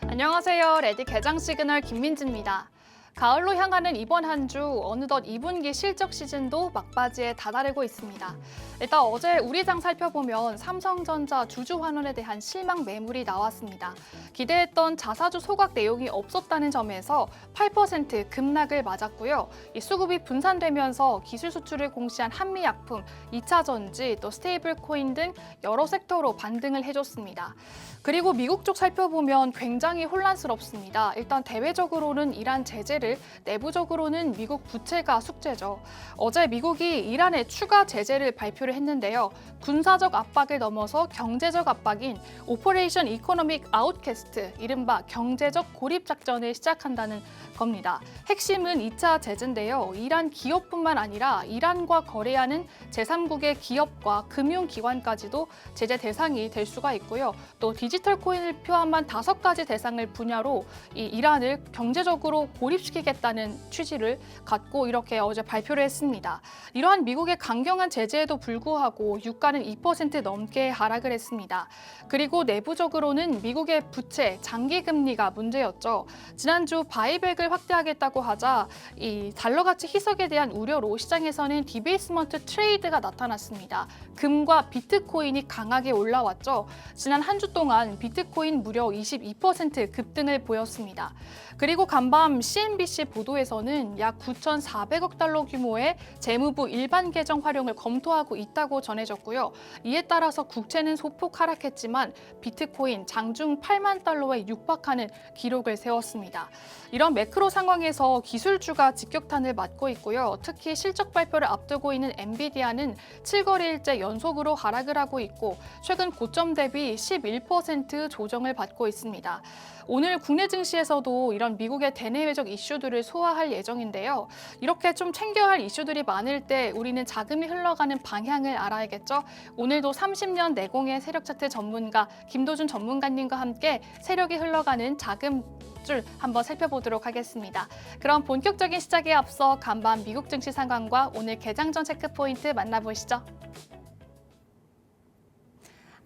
안녕하세요. 레디 개장 시그널 김민지입니다. 가을로 향하는 이번 한 주 어느덧 2분기 실적 시즌도 막바지에 다다르고 있습니다. 일단 어제 우리장 살펴보면 삼성전자 주주환원에 대한 실망 매물이 나왔습니다. 기대했던 자사주 소각 내용이 없었다는 점에서 8% 급락을 맞았고요. 이 수급이 분산되면서 기술 수출을 공시한 한미약품, 2차 전지, 또 스테이블 코인 등 여러 섹터로 반등을 해줬습니다. 그리고 미국 쪽 살펴보면 굉장히 혼란스럽습니다. 일단 대외적으로는 이란 제재를, 내부적으로는 미국 부채가 숙제죠. 어제 미국이 이란에 추가 제재를 발표를 했는데요. 군사적 압박을 넘어서 경제적 압박인 오퍼레이션 이코노믹 아웃캐스트, 이른바 경제적 고립 작전을 시작한다는 겁니다. 핵심은 2차 제재인데요. 이란 기업뿐만 아니라 이란과 거래하는 제3국의 기업과 금융기관까지도 제재 대상이 될 수가 있고요. 또 디지털 코인을 포함한 5가지 대상을 분야로 이 이란을 경제적으로 고립시키겠다는 취지를 갖고 이렇게 어제 발표를 했습니다. 이러한 미국의 강경한 제재에도 불구하고 유가는 2% 넘게 하락을 했습니다. 그리고 내부적으로는 미국의 부채, 장기 금리가 문제였죠. 지난주 바이백을 확대하겠다고 하자 이 달러 가치 희석에 대한 우려로 시장에서는 디베이스먼트 트레이드가 나타났습니다. 금과 비트코인이 강하게 올라왔죠. 지난 한 주 동안 비트코인 무려 22% 급등을 보였습니다. 그리고 간밤 CNBC 보도에서는 약 9,400억 달러 규모의 재무부 일반 계정 활용을 검토하고 있다고 전해졌고요. 이에 따라서 국채는 소폭 하락했지만 비트코인 장중 8만 달러에 육박하는 기록을 세웠습니다. 이런 매크로 상황에서 기술주가 직격탄을 맞고 있고요. 특히 실적 발표를 앞두고 있는 엔비디아는 7거래일째 연속으로 하락을 하고 있고 최근 고점 대비 11% 조정을 받고 있습니다. 오늘 국내 증시에서도 이런 미국의 대내외적 이슈들을 소화할 예정인데요. 이렇게 좀 챙겨야 할 이슈들이 많을 때 우리는 자금이 흘러가는 방향을 알아야겠죠. 오늘도 30년 내공의 세력 차트 전문가 김도준 전문가님과 함께 세력이 흘러가는 자금 줄 한번 살펴보도록 하겠습니다. 그럼 본격적인 시작에 앞서 간밤 미국 증시 상황과 오늘 개장 전 체크 포인트 만나보시죠.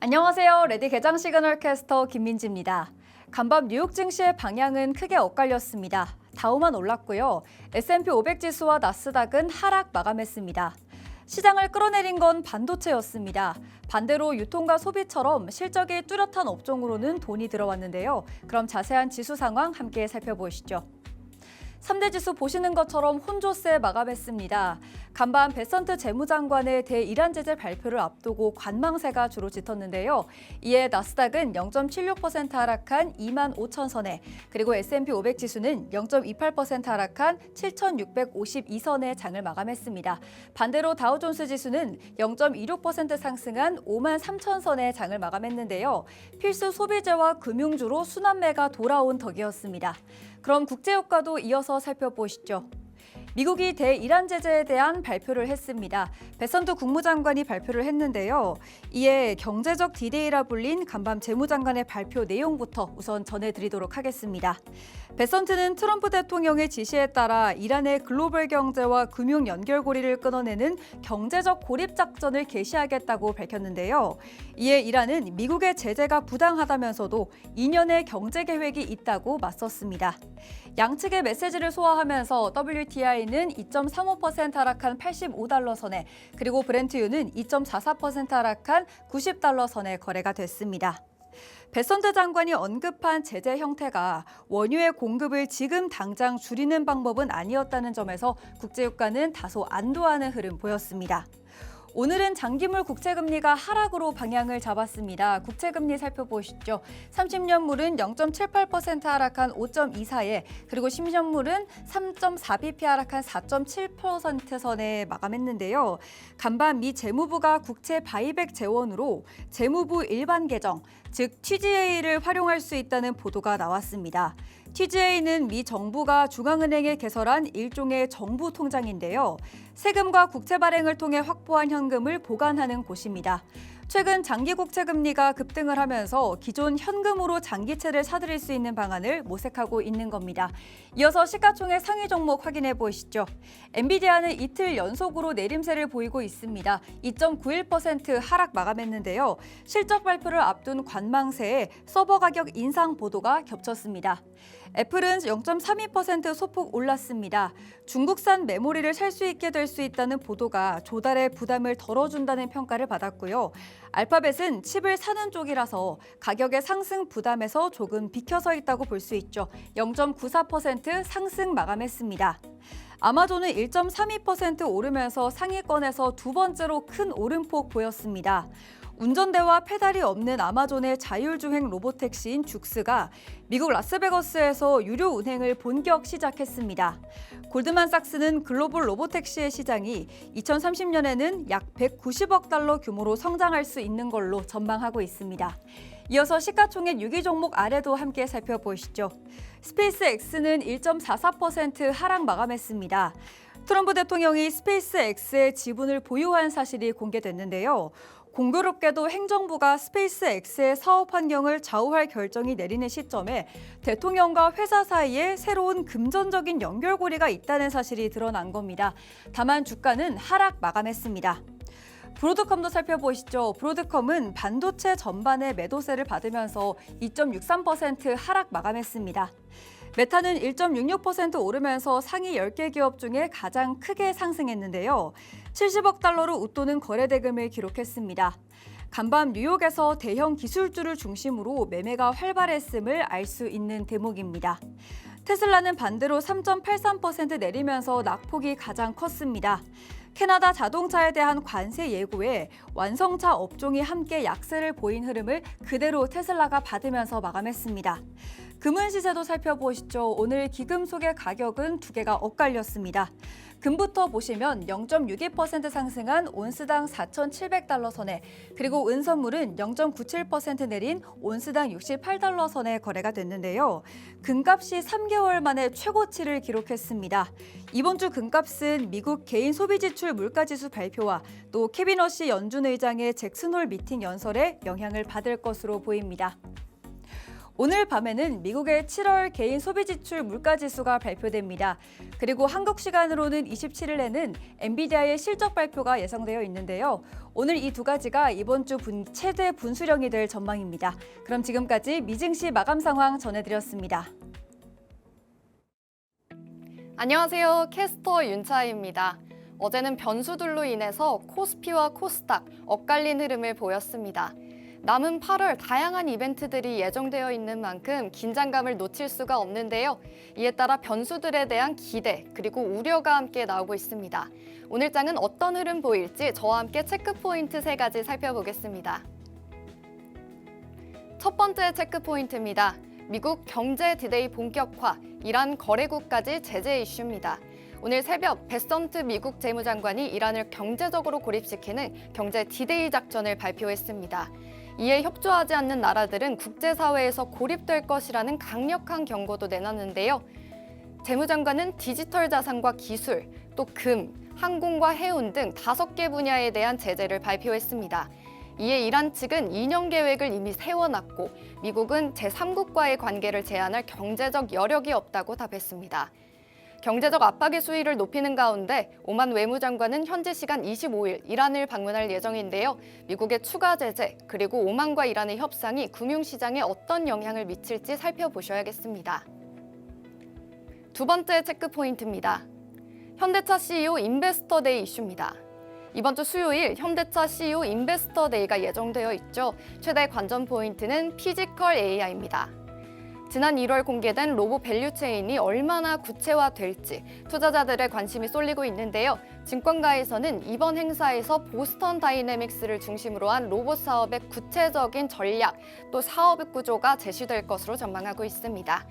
안녕하세요. 레디 개장 시그널 캐스터 김민지입니다. 간밤 뉴욕 증시의 방향은 크게 엇갈렸습니다. 다우만 올랐고요. S&P 500 지수와 나스닥은 하락 마감했습니다. 시장을 끌어내린 건 반도체였습니다. 반대로 유통과 소비처럼 실적이 뚜렷한 업종으로는 돈이 들어왔는데요. 그럼 자세한 지수 상황 함께 살펴보시죠. 3대 지수 보시는 것처럼 혼조세 마감했습니다. 간밤 베선트 재무장관의 대이란 제재 발표를 앞두고 관망세가 주로 짙었는데요. 이에 나스닥은 0.76% 하락한 25,000선에, 그리고 S&P 500 지수는 0.28% 하락한 7,652선에 장을 마감했습니다. 반대로 다우존스 지수는 0.26% 상승한 53,000선에 장을 마감했는데요. 필수 소비재와 금융주로 순환매가 돌아온 덕이었습니다. 그럼 국제유가도 이어서 살펴보시죠. 미국이 대이란 제재에 대한 발표를 했습니다. 베선트 국무장관이 발표를 했는데요. 이에 경제적 디데이라 불린 간밤 재무장관의 발표 내용부터 우선 전해드리도록 하겠습니다. 베선트는 트럼프 대통령의 지시에 따라 이란의 글로벌 경제와 금융 연결고리를 끊어내는 경제적 고립 작전을 개시하겠다고 밝혔는데요. 이에 이란은 미국의 제재가 부당하다면서도 2년의 경제 계획이 있다고 맞섰습니다. 양측의 메시지를 소화하면서 WTI는 2.35% 하락한 85달러 선에, 그리고 브렌트유는 2.44% 하락한 90달러 선에 거래가 됐습니다. 베선트 장관이 언급한 제재 형태가 원유의 공급을 지금 당장 줄이는 방법은 아니었다는 점에서 국제유가는 다소 안도하는 흐름 보였습니다. 오늘은 장기물 국채금리가 하락으로 방향을 잡았습니다. 국채금리 살펴보시죠. 30년물은 0.78% 하락한 5.24에, 그리고 10년물은 3.4bp 하락한 4.7% 선에 마감했는데요. 간밤 미 재무부가 국채 바이백 재원으로 재무부 일반 계정, 즉 TGA를 활용할 수 있다는 보도가 나왔습니다. TGA는 미 정부가 중앙은행에 개설한 일종의 정부 통장인데요. 세금과 국채 발행을 통해 확보한 현금을 보관하는 곳입니다. 최근 장기 국채 금리가 급등을 하면서 기존 현금으로 장기채를 사들일 수 있는 방안을 모색하고 있는 겁니다. 이어서 시가총액 상위 종목 확인해 보시죠. 엔비디아는 이틀 연속으로 내림세를 보이고 있습니다. 2.91% 하락 마감했는데요. 실적 발표를 앞둔 관망세에 서버 가격 인상 보도가 겹쳤습니다. 애플은 0.32% 소폭 올랐습니다. 중국산 메모리를 살 수 있게 될 수 있다는 보도가 조달의 부담을 덜어준다는 평가를 받았고요. 알파벳은 칩을 사는 쪽이라서 가격의 상승 부담에서 조금 비켜서 있다고 볼 수 있죠. 0.94% 상승 마감했습니다. 아마존은 1.32% 오르면서 상위권에서 두 번째로 큰 오름폭 보였습니다. 운전대와 페달이 없는 아마존의 자율주행 로보택시인 죽스가 미국 라스베거스에서 유료 운행을 본격 시작했습니다. 골드만삭스는 글로벌 로보택시의 시장이 2030년에는 약 190억 달러 규모로 성장할 수 있는 걸로 전망하고 있습니다. 이어서 시가총액 6위 종목 아래도 함께 살펴보시죠. 스페이스X는 1.44% 하락 마감했습니다. 트럼프 대통령이 스페이스X의 지분을 보유한 사실이 공개됐는데요. 공교롭게도 행정부가 스페이스X의 사업 환경을 좌우할 결정이 내리는 시점에 대통령과 회사 사이에 새로운 금전적인 연결고리가 있다는 사실이 드러난 겁니다. 다만 주가는 하락 마감했습니다. 브로드컴도 살펴보시죠. 브로드컴은 반도체 전반의 매도세를 받으면서 2.63% 하락 마감했습니다. 메타는 1.66% 오르면서 상위 10개 기업 중에 가장 크게 상승했는데요. 70억 달러로 웃도는 거래 대금을 기록했습니다. 간밤 뉴욕에서 대형 기술주를 중심으로 매매가 활발했음을 알 수 있는 대목입니다. 테슬라는 반대로 3.83% 내리면서 낙폭이 가장 컸습니다. 캐나다 자동차에 대한 관세 예고에 완성차 업종이 함께 약세를 보인 흐름을 그대로 테슬라가 받으면서 마감했습니다. 금은 시세도 살펴보시죠. 오늘 기금속의 가격은 두 개가 엇갈렸습니다. 금부터 보시면 0.62% 상승한 온스당 4,700달러 선에, 그리고 은선물은 0.97% 내린 온스당 68달러 선에 거래가 됐는데요. 금값이 3개월 만에 최고치를 기록했습니다. 이번 주 금값은 미국 개인 소비지출 물가지수 발표와 또 케빈 러시 연준 의장의 잭슨홀 미팅 연설에 영향을 받을 것으로 보입니다. 오늘 밤에는 미국의 7월 개인 소비지출 물가지수가 발표됩니다. 그리고 한국 시간으로는 27일에는 엔비디아의 실적 발표가 예상되어 있는데요. 오늘 이 두 가지가 이번 주 최대 분수령이 될 전망입니다. 그럼 지금까지 미증시 마감 상황 전해드렸습니다. 안녕하세요. 캐스터 윤차희입니다. 어제는 변수들로 인해서 코스피와 코스닥 엇갈린 흐름을 보였습니다. 남은 8월 다양한 이벤트들이 예정되어 있는 만큼 긴장감을 놓칠 수가 없는데요. 이에 따라 변수들에 대한 기대 그리고 우려가 함께 나오고 있습니다. 오늘 장은 어떤 흐름 보일지 저와 함께 체크포인트 3가지 살펴보겠습니다. 첫 번째 체크포인트입니다. 미국 경제 디데이 본격화, 이란 거래국까지 제재 이슈입니다. 오늘 새벽 베선트 미국 재무장관이 이란을 경제적으로 고립시키는 경제 디데이 작전을 발표했습니다. 이에 협조하지 않는 나라들은 국제사회에서 고립될 것이라는 강력한 경고도 내놨는데요. 재무장관은 디지털 자산과 기술, 또 금, 항공과 해운 등 5개 분야에 대한 제재를 발표했습니다. 이에 이란 측은 2년 계획을 이미 세워놨고 미국은 제3국과의 관계를 제한할 경제적 여력이 없다고 답했습니다. 경제적 압박의 수위를 높이는 가운데 오만 외무장관은 현지 시간 25일 이란을 방문할 예정인데요. 미국의 추가 제재 그리고 오만과 이란의 협상이 금융시장에 어떤 영향을 미칠지 살펴보셔야겠습니다. 두 번째 체크포인트입니다. 현대차 CEO 인베스터 데이 이슈입니다. 이번 주 수요일 현대차 CEO 인베스터 데이가 예정되어 있죠. 최대 관전 포인트는 피지컬 AI입니다. 지난 1월 공개된 로봇 밸류체인이 얼마나 구체화될지 투자자들의 관심이 쏠리고 있는데요. 증권가에서는 이번 행사에서 보스턴 다이내믹스를 중심으로 한 로봇 사업의 구체적인 전략, 또 사업 구조가 제시될 것으로 전망하고 있습니다.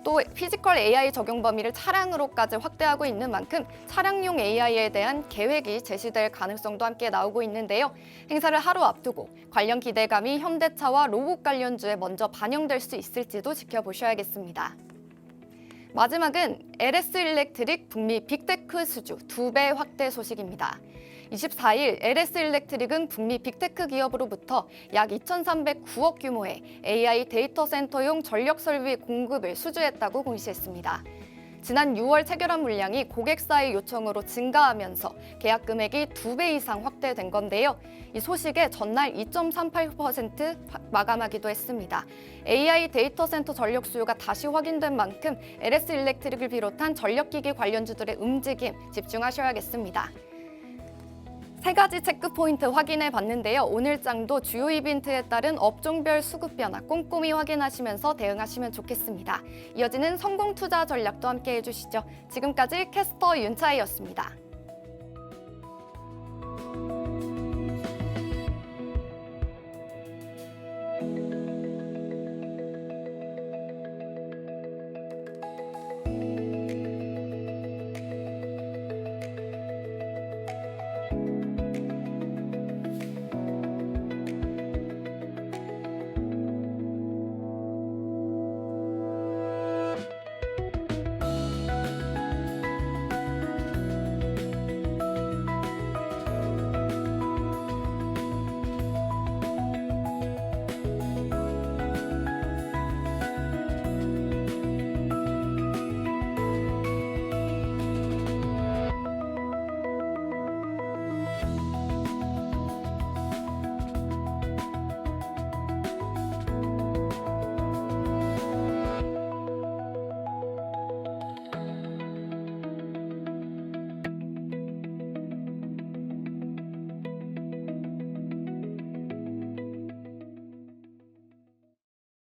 또 피지컬 AI 적용 범위를 차량으로까지 확대하고 있는 만큼 차량용 AI에 대한 계획이 제시될 가능성도 함께 나오고 있는데요. 행사를 하루 앞두고 관련 기대감이 현대차와 로봇 관련주에 먼저 반영될 수 있을지도 지켜보셔야겠습니다. 마지막은 LS 일렉트릭 북미 빅테크 수주 2배 확대 소식입니다. 24일 LS 일렉트릭은 북미 빅테크 기업으로부터 약 2,309억 규모의 AI 데이터 센터용 전력 설비 공급을 수주했다고 공시했습니다. 지난 6월 체결한 물량이 고객사의 요청으로 증가하면서 계약 금액이 2배 이상 확대된 건데요. 이 소식에 전날 2.38% 마감하기도 했습니다. AI 데이터 센터 전력 수요가 다시 확인된 만큼 LS 일렉트릭을 비롯한 전력기기 관련주들의 움직임 집중하셔야겠습니다. 세 가지 체크 포인트 확인해 봤는데요. 오늘장도 주요 이벤트에 따른 업종별 수급 변화 꼼꼼히 확인하시면서 대응하시면 좋겠습니다. 이어지는 성공 투자 전략도 함께 해주시죠. 지금까지 캐스터 윤차이였습니다.